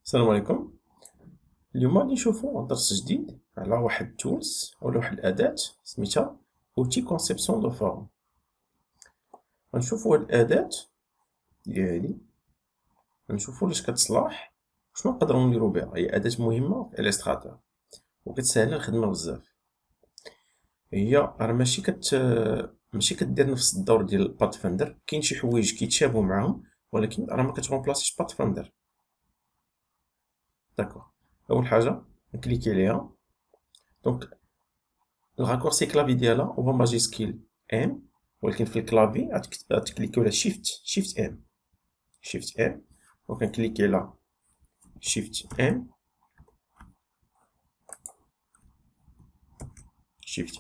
السلام عليكم. اليوم غادي نشوفو درس جديد على واحد التولز ولا واحد الأداة سميتها اوتي كونسيبسيون دو فورم. غنشوفو هاد الأداة هي هادي، غنشوفو واش كتصلح، شنو نقدرو نديرو بها. هي أداة مهمة في إليستراتور وكتسهل الخدمة بزاف. هي راه ماشي كدير نفس الدور ديال البات فاندر، كاين شي حوايج كيتشابهو معاهم ولكن راه ما كترومبلاسيش بات فاندر. داكوغ، أول حاجة نكليكي عليها. دونك الراكورسي كلافي ديالها هو ماجيسكيل ام، ولكن في الكلافي غتكليكيو على شيفت ام. دونك كنكليكي على شيفت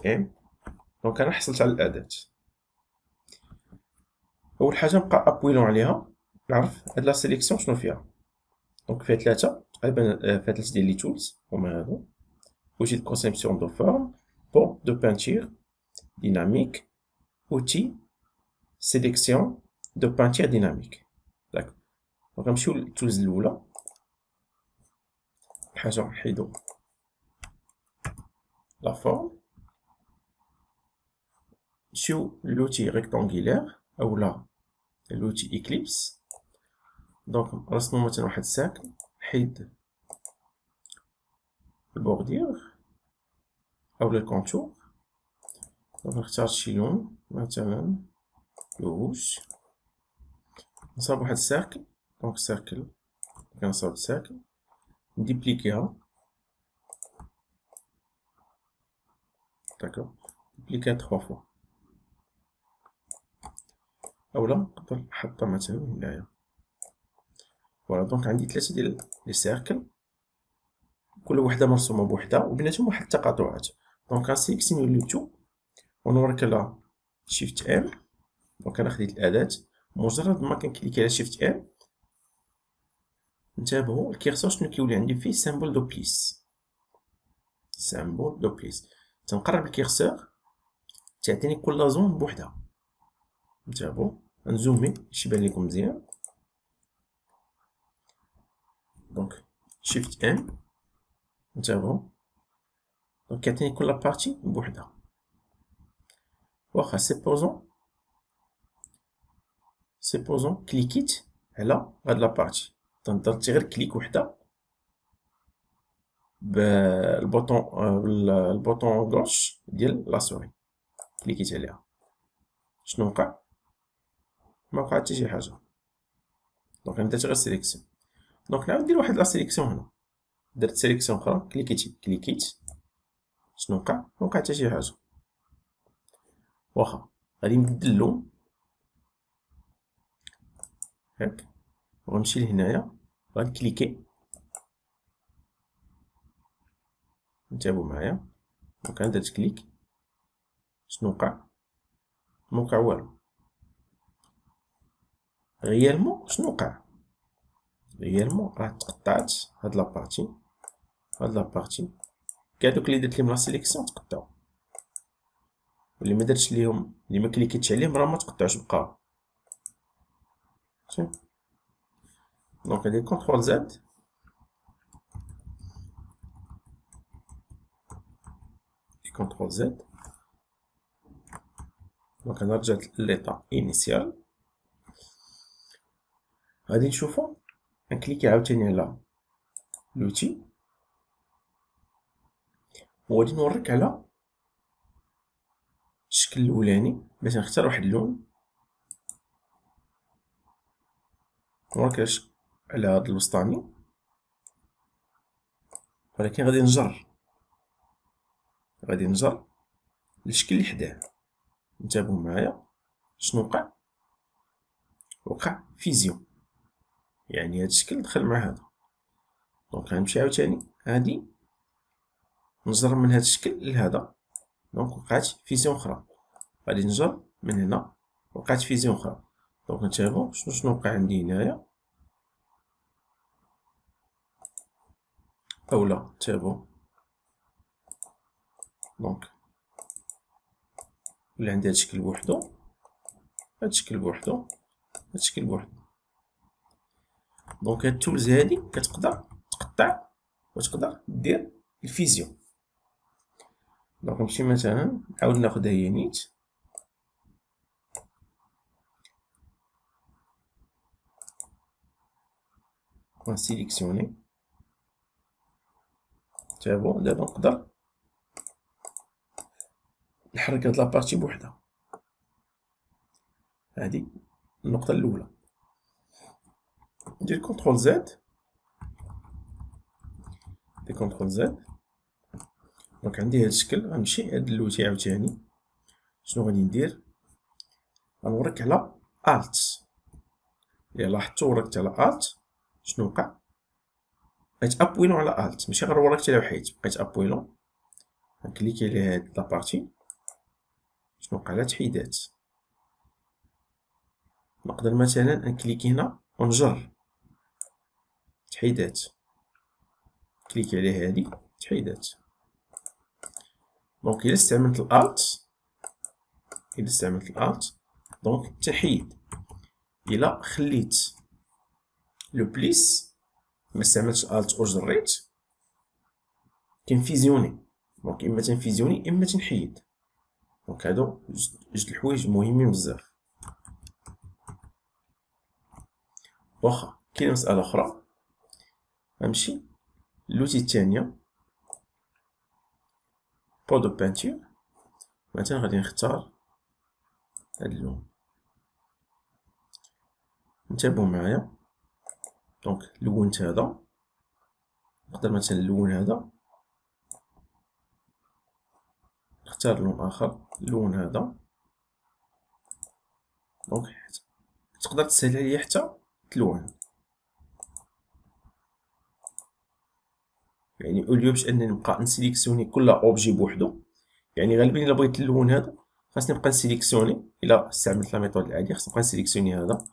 ام. دونك انا حصلت على الاداة. اول حاجه نبقى ابويلون عليها نعرف هاد لا سيليكسيون شنو فيها. دونك فيها ثلاثه تقريبا، فيها ثلاثه ديال لي تولز هما هادو: outil de conception de forme, pot de peinture dynamique, outil sélection de peinture dynamique. داك، دونك نمشيو للتولز الاولى. حاجه نحيدو لا فورم، نمشيو لوتي ريكتانغولير اولا لوتي اكليبس. دونك نرسمو مثلا واحد الساكن، نحيد البوردير اولا الكونتور. دونك نختار شي لون مثلا روج، نصاوب واحد السيركل. دونك سيركل، كنصاوب السيركل نديبليكيها. داكوغ، ديبليكيها 3 فوا، اولا نقدر نحطها مثلا هنايا. فوالا، دونك عندي ثلاثه ديال لي سيركل، كل وحده مرسومه بوحدها وبيناتهم واحد التقاطعات. دونك غنسيليكسيوني لو تو ونوريك على شيفت ام. دونك انا خديت الاداه، مجرد ما كنكليكي على شيفت ام انتبهوا الكيرسور شنو كيولي عندي فيه سامبل دو بليس. تنقرب الكيرسور تعطيني كل زون بوحدها. انتبهوا نزومي باش يبان لكم مزيان. دونك شيفت ام، انتبهوا دونك كيعطيني كل بارتي بوحدها. واخا سيبوزون كليكيت على هاد لابارتي، تنضغط غير كليك وحده بالبوطون غوش ديال لا سوري، كليكيت عليها. شنو وقع؟ ما وقع حتى شي حاجه. دونك درت غير سيليكسيون. دونك نعاود ندير واحد لا سيليكسيون هنا، درت سيليكسيون اخرى، كليكيت. شنو وقع؟ ما وقع حتى شي حاجه. واخا غادي نبدل اللون هاك، وغنمشي لهنايا غنكليكي. انتبهوا معايا، دونك انا درت كليك. شنو وقع؟ ما وقع والو. غيالمون شنو وقع؟ غيالمون راه تقطعت هاد لابارتي، كاع دوك اللي درت ليهم لا سيليكسيون تقطعو، واللي ما درتش ليهم، اللي ما كليكيتش عليهم راه ما تقطعوش، بقاو. دونك ندير كونترول زد، دونك انا رجعت لليطا انيسيال. غادي نشوفو، نكليكي عاوتاني على لوتي وغادي نوريك على الشكل الاولاني باش نختار واحد اللون. نوريك على هاد الوسطاني، ولكن غادي نجر الشكل اللي حداه. انتبهوا معايا شنو وقع فيزيون، يعني هاد الشكل دخل مع هذا. دونك غنمشي عاوتاني هادي نجر من هاد الشكل لهذا، دونك وقعت فيزيون اخرى. غادي نجر من هنا، وقعت فيزيون اخرى. دونك انتبهوا شنو وقع عندي هنايا، اولا انتبهوا. دونك ولا عندي هاد الشكل بوحدو، هاد الشكل بوحدو. دونك هاد التولز هادي كتقدر تقطع وتقدر دير الفيزيون. دونك نمشي مثلا نعاود ناخدها هي نيت، ونسيليكسيوني تابو. دابا نقدر نحرك هاد لابارتي بوحدها. هادي النقطة الأولى. ندير كونترول زد، ندير كونترول زد. دونك عندي هاد الشكل. غنمشي هاد اللوتي عاوتاني، شنو غادي ندير؟ غنوريك على الت. إلا لاحظتو وركت على الت شنو وقع؟ بقيت ابويلو على الت، ماشي غير وركت على وحيد، بقيت ابويلو. نكليكي على هاد لابارتي، شنو وقع؟ تحيدات. نقدر مثلا نكليكي هنا ونجر، تحيدات. كليكي على هادي، تحيدات. دونك إلا استعملت الالت دونك تحيد. إلا خليت لو بليس ما استعملتش الت وجريت كنفيزيوني. دونك اما تنفيزيوني اما تنحيد. دونك هادو جوج الحوايج مهمين بزاف. واخا كاينه مسألة أخرى، غنمشي لوتي الثانية بو دو بانتور. مثلا غادي نختار هاد اللون، انتبهوا معايا. دونك لونت هذا، نقدر مثلا نلون هذا، نختار لون اخر، اللون هذا. دونك تقدر تسهل عليا حتى تلون، يعني اوليو باش انني نبقى نسيليكسيوني كل اوبجي بوحدو. يعني غالبا الا بغيت نلون هذا خاصني نبقى نسيليكسيوني. الا استعملت لا ميثود العاديه خاصني نبقى نسيليكسيوني هذا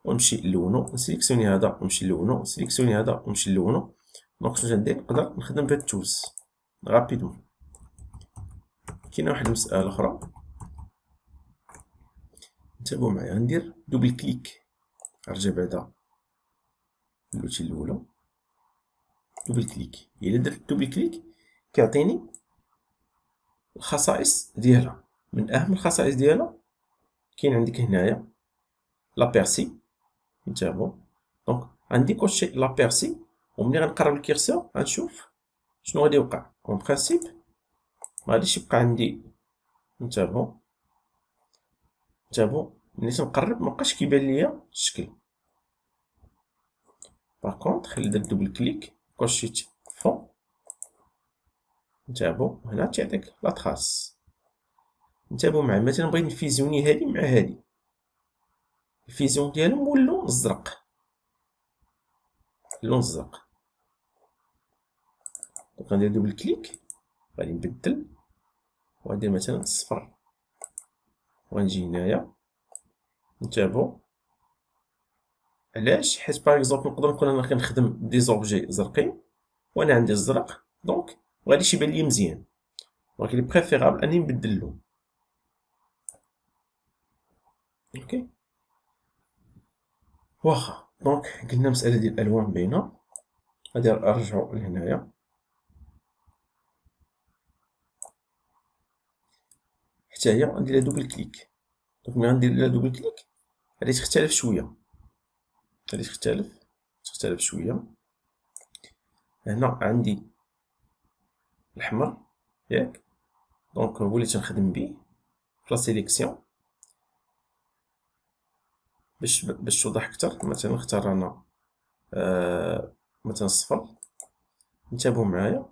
ونمشي نلونو، نسيليكسيوني هذا ونمشي نلونو، نسيليكسيوني هذا ونمشي نلونو. دونك شنو غندير؟ نقدر نخدم بهاد التولز غابيدمون. كاينه واحد المسألة اخرى، انتبهوا معايا. غندير دوبل كليك، نرجع بعدا اللوتي الاولى، دوبل كليك. الا درت دوبل كليك كيعطيني الخصائص ديالها. من اهم الخصائص ديالها كاين عندك هنايا لابيرسي، انتبهوا. دونك عندي كلشي لابيرسي، وملي غنقرب الكيرسور غنشوف شنو غادي يوقع. اون برانسيب مغاديش يبقى عندي، انتبهوا ملي تنقرب مبقاش كيبان ليا الشكل. باغ كونطخ الا درت دوبل كليك كلشي فون، انتبهوا هنا تيعطيك لا تراس. انتبهوا معايا، مثلا بغيت نفيزيوني هادي مع هادي، الفيزيون ديالهم هو اللون الزرق، اللون الزرق. دونك غندير دوبل كليك، غادي نبدل وغندير مثلا الصفر، وغنجي هنايا. انتبهوا علاش؟ حيت باغ اكزومبل نقدر نكون انا كنخدم دي زوبجي زرقين وانا عندي الزرق، دونك مغاديش يبان لي مزيان. دونك لي بريفيرابل اني نبدل اللون. اوكي واخا. دونك قلنا مسألة ديال الالوان باينه. غادي نرجعو لهنايا، حتى هي غندير لها دوبل كليك. دونك ملي غندير لها دوبل كليك غادي تختلف شويه، غادي تختلف شويه. هنا عندي الاحمر ياك، دونك هو اللي تنخدم بيه في لا سيليكسيون. باش توضح اكثر مثلا نختار انا مثلا الصفر. انتبهوا معايا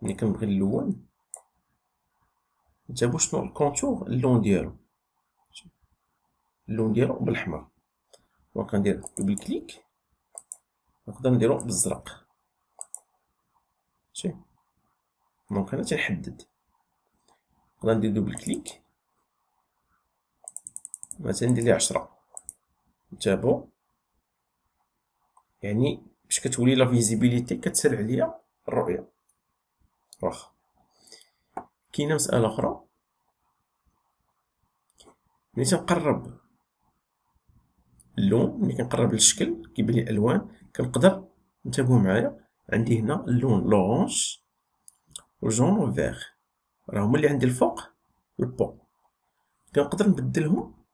ملي كنبغي نلون، انتبهوا شنو الكونتور، اللون ديالو بالاحمر. دونك غندير دوبل كليك، نقدر نديرو بالزرق. ماشي دونك انا تنحدد، نقدر ندير دوبل كليك مثلا ندير ليه 10. انتبهوا يعني باش كتولي لا فيزيبيليتي، كتسهل عليا الرؤيه. واخا كاينه مسألة اخرى، ملي تنقرب اللون، ملي كنقرب للشكل كيبان لي الالوان، كنقدر انتبهوا معايا، عندي هنا اللون لورانج والجون والفيغ، راه هما اللي عندي الفوق البون. كنقدر نبدلهم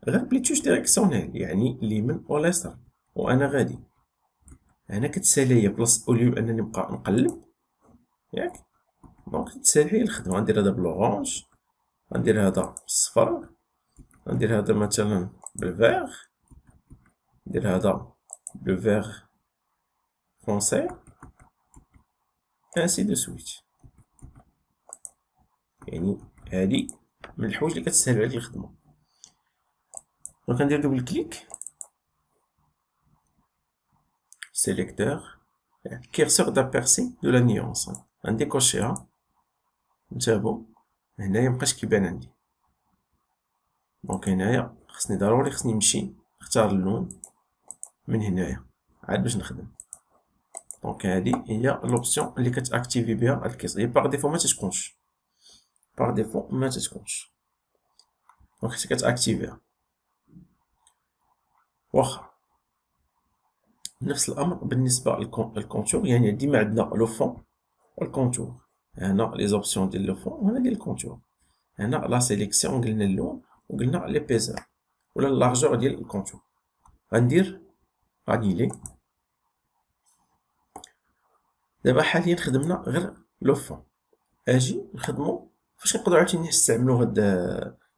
غير بلي توش ديريكسيونيل، يعني اليمين واليسار، وانا غادي هنا كتسالي بلاصه اوليو انني نبقى نقلب ياك، دونك تسالي هي الخدمه. غندير هذا بلورانج، غندير هذا بالصفر، غندير هذا مثلا بالفيغ، ندير هذا بلو فيغ فونسي انسي دو سويت. يعني هادي من الحوايج اللي كتسهل عليك الخدمه. دونك غندير دوبل كليك، سيليكتور، كيرسور دابيرسي دو لا نيونس، غنديكوشيها. انتبهوا هنايا مبقاش كيبان عندي، دونك هنايا خصني ضروري نمشي نختار اللون من هنايا عاد باش نخدم. دونك هادي هي لوبسيون اللي كتاكتيفي بها هاد الكيس، هي باغ ديفو ما تتكونش، باغ ديفو ما تتكونش، دونك حتى كتاكتيفيها. واخا نفس الامر بالنسبه للكونتور، يعني ديما عندنا لو فون والكونتور. هنا لي زوبسيون ديال لو فون وهنا ديال الكونتور. هنا لا سيليكسيون قلنا اللون وقلنا ليبيزور ولا لارجور ديال الكونتور. غندير انيلي. دابا حاليا خدمنا غير لو فون، اجي نخدمو فاش نقدروا عاوتاني نستعملوا هاد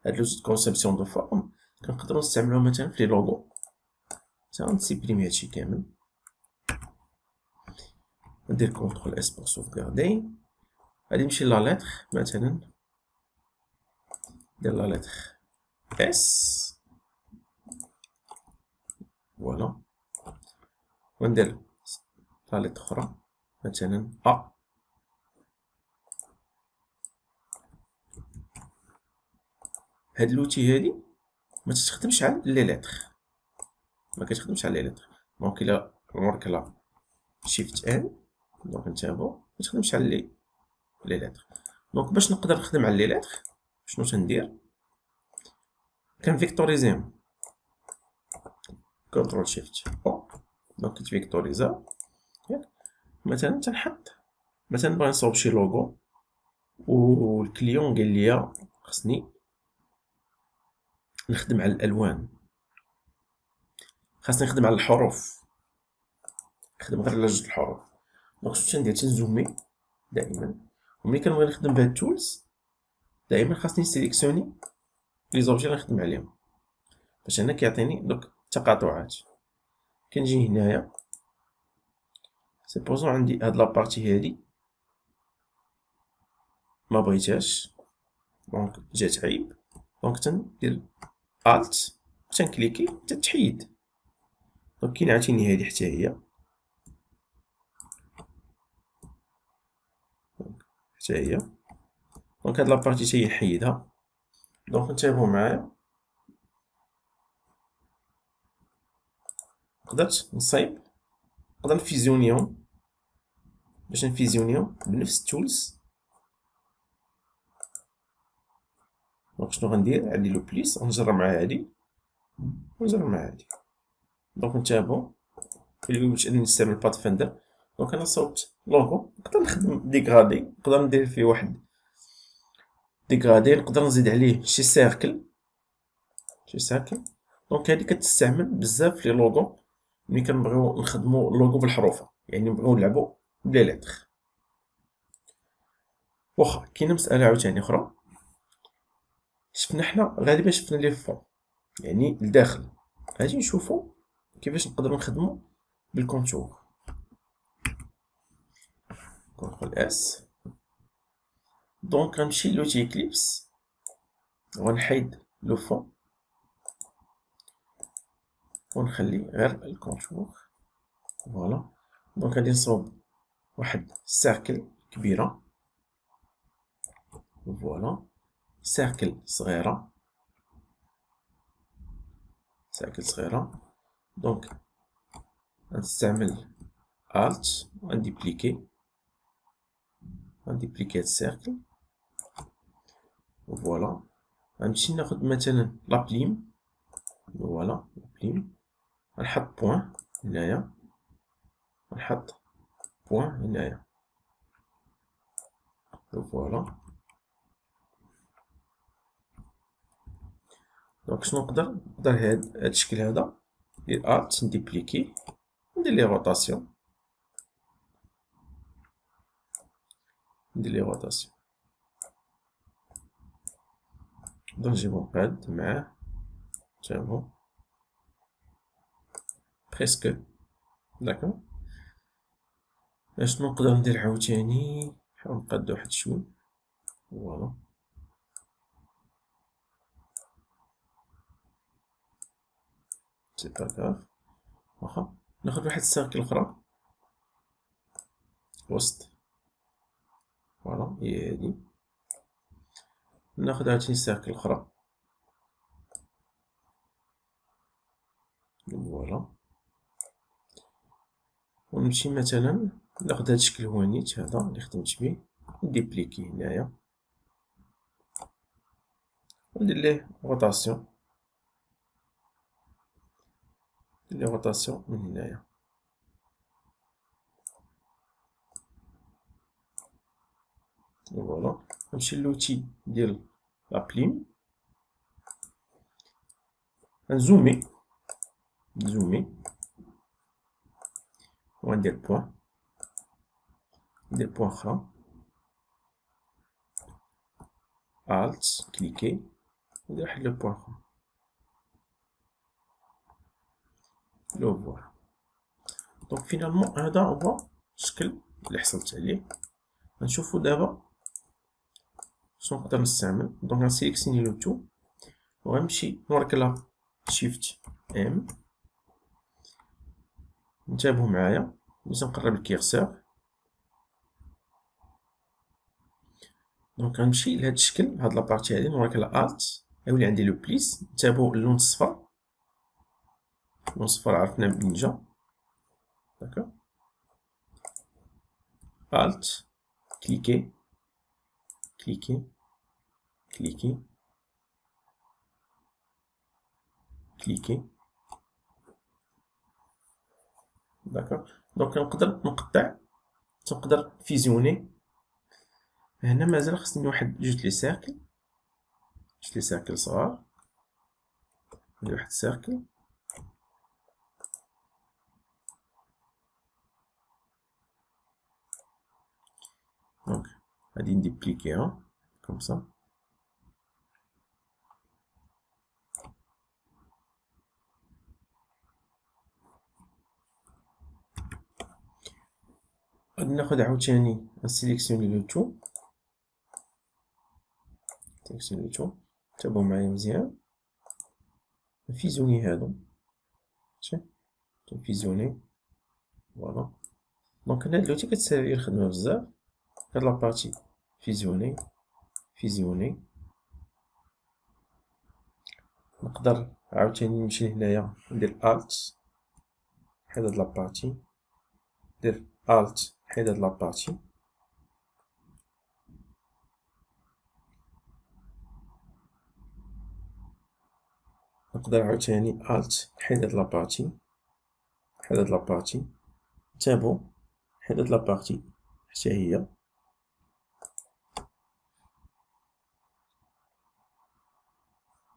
لوزي دو كونسيبسيون دو فورم. كنقدروا نستعملوه مثلا في لي لوغو. غنسيبريمي هادشي كامل، ندير كونترول اس بور سوفغاردي. غادي نمشي لا لتر مثلا، ندير لا لتر اس، فوالا، وندير لا لتر اخرى مثلا ا. هاد لوتي هادي ما تخدمش على لي لتر، ما كتخدمش على لي لتر. دونك الا مركله شيفت ان، دونك انتبهوا ما تخدمش على لي لتر. دونك باش نقدر نخدم على لي لتر شنو تندير؟ كنفيكتوريزيهم، كنترول شيفت او، دونك كتفيكتوريزا. مثلا تنحط مثلا بغا نصاوب شي لوغو والكليون قال لي خصني نخدم على الالوان، خاصني نخدم على الحروف، نخدم غير على جوج الحروف. دونك شنو تندير؟ تنزومي دائما، وملي كنبغي نخدم بهاد التولز دائما خاصني نسيليكسيوني لي زوبجي اللي نخدم عليهم، باش هنا كيعطيني دوك التقاطعات. كنجي هنايا سيبوزون عندي هاد لابارتي هادي ما بغيتهاش، دونك جات عيب، دونك تندير الت وتنكليكي حتى تحيد. دونك كاين عاوتاني هادي حتى هي، حتى هي، دونك هاد لابارتي حتى هي نحيدها. دونك انتبهوا معايا، قدرت نصايب، نقدر نفيزيونيهم باش نفيزيونيهم بنفس التولز. دونك شنو غندير؟ عندي لو بليس، غنجر مع هادي ونجر مع هادي. دونك انتبهوا اللي باش انني نستعمل باد فندر. دونك انا صوبت لوغو، نقدر نخدم ديغرادي، نقدر ندير فيه واحد ديغرادي، نقدر نزيد عليه شي سيركل، شي سيركل. دونك هادي كتستعمل بزاف في لي لوغو ملي كنبغيو نخدمو لوغو بالحروف، يعني نبغيو نلعبو بلي لتر. واخا كاينه مسألة عاوتاني اخرى، شفنا حنا غالبا شفنا لي فون يعني لداخل، غادي نشوفو كيفاش نقدروا نخدمو بالكونتور. كونترول اس، دونك غنمشي لوتي اكليبس وغنحيد لو فون ونخلي غير الكونتور. فوالا، دونك غادي نصوب واحد سيركل كبيره، فوالا، سيركل صغيره، سيركل صغيره. دونك غنستعمل الت وغنديبليكي، غنديبليكي هاد السيركل. فوالا، غنمشي ناخد مثلا لابليم، فوالا لابليم، غنحط بوان هنايا، نحط بوان هنايا، فوالا. دونك شنو نقدر هاد الشكل هذا ندير الت نديبليكي، ندير ليه روتاسيون، دونك نجيبو نقاد معاه جابو بريسك. داكوغ. شنو نقدر ندير عاوتاني؟ نحاول نقاد واحد شوي، فوالا. سي با كاف. واخا ناخد واحد السيركل اخرى وسط، فوالا هي هادي. ناخد عاوتاني سيركل اخرى، فوالا. ونمشي مثلا ناخد هاد الشكل هوانيت هذا اللي خدمت بيه، نديبليكي هنايا، وندير ليه روتاسيون، من هنايا، فوالا. نمشي لوتي ديال لابليم، نزومي وندير بوان، ندير بوان اخرى، الت كليكي، ندير واحد لو بوان اخرى، لو فوالا. دونك فينالمون هذا هو الشكل اللي حصلت عليه. غنشوفو دابا شنو نقدر نستعمل. دونك غنسيليكسيوني لو تو، وغنمشي نوركلها شيفت ام. انتبهوا معايا باش نقرب الكيرسور. دونك غنمشي لهاد الشكل، هاد لابارتي هادي نوركلها الت، يولي عندي لو بليس. انتبهوا اللون الصفر، اللون الصفر عرفنا منين جا. داكوغ. الت كليكي كليكي كليكي كليكي. داكوغ. دونك نقدر نقطع، تنقدر فيزيوني. هنا مازال خصني واحد جوج لي سيركل، صغار. ندير واحد سيركل، دونك غادي نديبليكيها كوم سا. غادي ناخد عاوتاني نسيليكسيوني لو تو، تابعو معايا مزيان. نفيزيوني هادو، ماشي تنفيزيوني، فوالا. دونك هنا دلوقتي كتسهل ليا الخدمة بزاف. هاد لابارتي فيزيوني. نقدر عاوتاني نمشي لهنايا ندير الت، نحيد هاد لابارتي، ندير الت نحيد هاد لابارتي، نقدر عاوتاني الت نحيد هاد لابارتي، تابعو نحيد هاد لابارتي حتى هي.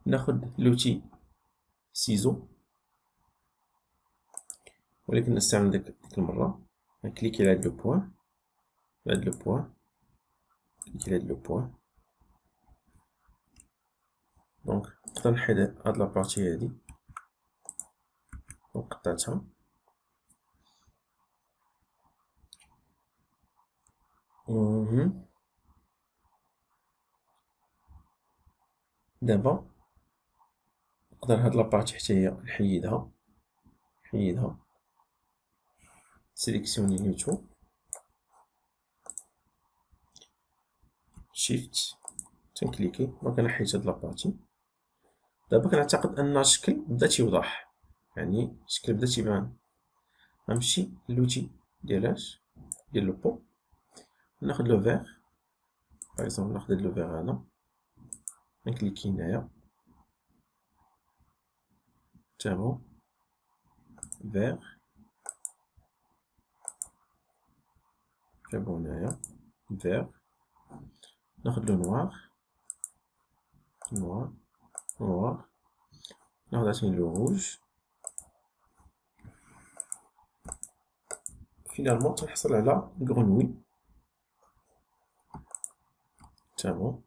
ناخد لوتي سيزو، ولكن نستعمل ديك المرة. نكليكي على هاد لو بوان، كليكي على هاد لو بوان. دونك نقدر نحيد هاد لابارتي هادي، دونك قطعتها. دابا نقدر هاد لابارتي حتى هي نحيدها، سيليكسيوني لو تو، شيفت تنكليكي. دونك انا حيت هاد لابارتي. دابا كنعتقد ان الشكل بدا تيوضح، يعني الشكل بدا تيبان. غنمشي لوتي ديال لو بو، ناخد لو فيغ، باغ اكزومبل ناخد هاد لو فيغ هذا، نكليكي هنايا، تابعو فيغ، نكتبو هنايا فير، ناخد لو نوار، نوار، نوار، ناخد عاوتاني لو روج، فينالمون تنحصل على غرونوي. تمام.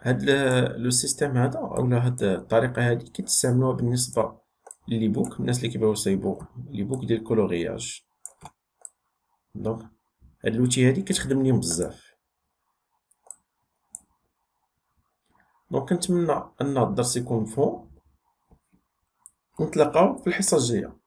هاد لو سيستيم هذا اولا هاد الطريقه هادي كتستعملوها بالنسبه لي بوك، الناس اللي كيبغيو يصايبو لي بوك ديال الكولورياج. دونك هاد لوتي هادي كتخدم ليهم بزاف. دونك كنتمنى ان الدرس يكون مفهوم، ونتلاقاو في الحصه الجايه.